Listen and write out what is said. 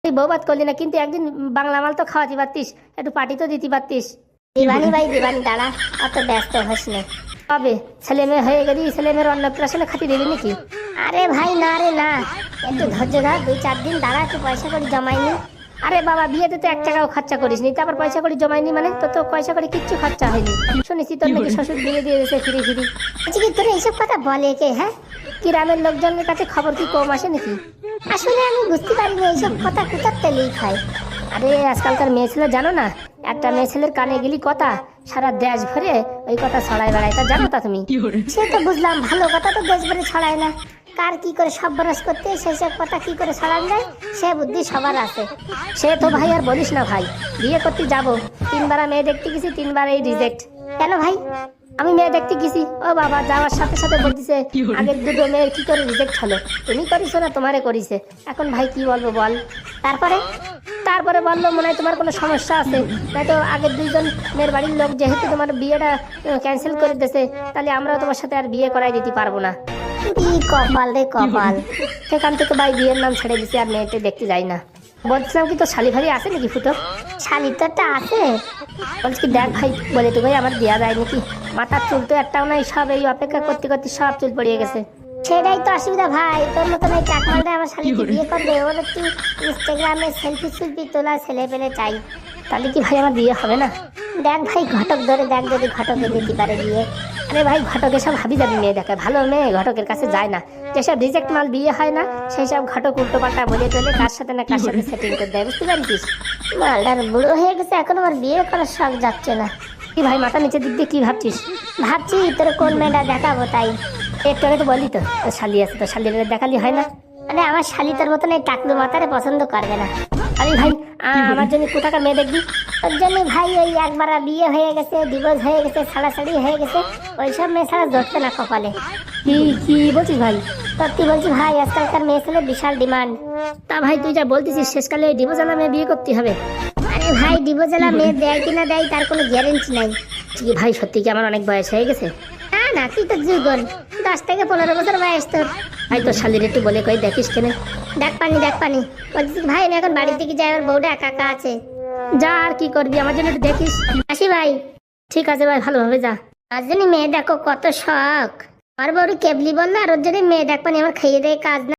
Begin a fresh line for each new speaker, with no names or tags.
তুই বউ বাদ করলি না, কিন্তু একদিন বাংলা মাল তো খাওয়াতে পারতিস, একটু পার্টি তো দিতে পারতিস।
দিবানি ভাই দিবানি, দাঁড়া, অত ব্যস্ত হোস না।
তবে ছেলে মেয়ে হয়ে গেলি, ছেলে মেয়ের অন্নপ্রাশনে খাতি দিবি নাকি?
আরে ভাই না রে না, একটু ধৈর্য ধর, 2-4 দিন দাঁড়া, একটু পয়সা করে জমাইনি।
আরে বাবা, বিয়েতে তো 1 টাকাও খরচা করিস নি, তারপর পয়সা করে জমাইনি মানে? তো তো পয়সা করে কিচ্ছু খরচা হয়নি। শুনেছি তোর নাকি শ্বশুর বিয়ে দিয়ে দিয়েছে ফিরি ফিরি।
বলছি কি, তোর এইসব কথা বলে কে? হ্যাঁ,
গ্রামের লোকজনের কাছে খবর কি কম আসে নাকি?
আসলে আমি বুঝতে পারি না এইসব কথা কোথাতে লিক হয়।
আরে আজকালকার মেয়ে ছেলে জানো না, একটা মেয়ে ছেলের কানে গেলি কথা, সারা দেশ ভরে ওই কথা ছড়াই বেড়ায়, তা জানো তা তুমি?
সে তো বুঝলাম, ভালো কথা তো দেশ ভরে ছড়ায় না, কার কি করে সর্বনাশ করতে সেসব কথা কি করে ছড়ান যায় সে বুদ্ধি সবার আছে।
সে তো ভাই আর বলিস না ভাই, বিয়ে করতে যাব 3বার মেয়ে দেখতে গেছি, 3বারই রিজেক্ট।
কেন ভাই?
আমি মেয়ে দেখতে গেছি, ও বাবা, যাওয়ার সাথে সাথে বলতেছে আগের দুটো মেয়ের কি করে রিজেক্ট হলো, তুমি করিস না তোমারে করিছে। এখন ভাই কি বলবো বল?
তারপরে
তারপরে বললো মনে হয় তোমার কোনো সমস্যা আছে, নয়তো আগের 2জন মেয়ের বাড়ির লোক যেহেতু তোমার বিয়েটা ক্যান্সেল করে দিয়েছে, তাহলে আমরাও তোমার সাথে আর বিয়ে করাই দিতে পারবো না।
কি কপাল রে কপাল।
সেখান থেকে ভাই বিয়ের নাম ছেড়ে দিছি, আর মেয়েটা দেখতে যাই না। বলছিলাম কি, তো শালি ভাই আছে নাকি ফুটো?
শালি তো একটা আছে।
বলছি কি, দেখ ভাই, বলে তো ভাই আমার দেওয়া যায় নাকি? মাথার চুল তো একটাও নাই, সব এই অপেক্ষা করতে করতে সব চুল পড়িয়ে গেছে।
সেটাই তো অসুবিধা ভাই, তোর মতন এই চাকমালটা আমার শালিকে বিয়ে করবে, ওর একটু ইনস্টাগ্রামে সেলফি তোলা ছেলে পেলে চাই।
তাহলে কি ভাই আমার বিয়ে হবে না?
দেখ ভাই, ঘটক ধরে দেখ, যদি ঘটকে দিতে পারে বিয়ে।
আরে ভাই, ঘটক এসব হাবি যাবি মেয়ে দেখে, ভালো মেয়ে ঘটকের কাছে যায় না। যেসব রিজেক্ট মাল বিয়ে হয় না, সেই সব ঘটক উল্টো পাল্টা বলে চলে কার সাথে না কার সাথে সেটিং করে দেয়, বুঝতে পারছিস?
মালটার বুড়ো হয়ে গেছে, এখন আমার বিয়ে করার শখ যাচ্ছে না।
কি ভাই, মাথা নিচের দিক দিয়ে কি ভাবছিস?
ভাবছি তোর কোন মেয়েটা দেখাবো তাই।
একটু আগে তো বলি তো, তোর শালি আছে, তো শালির দেখালি হয় না?
মানে আমার শালি তোর মতন এই টাকলু মাথারে পছন্দ করবে না।
আরে ভাই, আমার জন্য কোথাকার মেয়ে দেখবি?
তোর জন্য ভাই ওই একবার বিয়ে হয়ে গেছে, ডিভোর্স হয়ে গেছে, ছাড়াছাড়ি হয়ে গেছে, ওইসব মেয়ে ছাড়া ধরছে না কপালে।
কি কি বলছিস ভাই?
সত্যি বলছি ভাই, আজকালকার মেয়ে ছেলে বিশাল ডিমান্ড।
তা ভাই, তুই যা বলতেছিস শেষকালে ওই ডিভোর্সালা মেয়ে বিয়ে করতে হবে?
আরে ভাই, ডিভোর্সালা মেয়ে দেয় কিনা দেয় তার কোনো গ্যারেন্টি নাই।
কি ভাই, সত্যি কি আমার অনেক বয়স হয়ে গেছে?
না না, তুই তো যুগল, 10 থেকে 15 বছর বয়স তোর।
ভাই তোর শালির একটু বলে কই দেখিস কেন?
দেখ পানি দেখ পানি। বলছিস ভাই, আমি এখন বাড়ির দিকে যাই, আমার বউটা একা একা আছে।
যা, আর কি করবি, আমার জন্য একটু দেখিস।
আসি ভাই।
ঠিক আছে ভাই, ভালোভাবে যা।
আর জন্য মেয়ে দেখো কত শখ, আমার বউর কেবলি বললো, আর ওর জন্য মেয়ে দেখ পানি, আমার খাইয়ে দেয় কাজ না।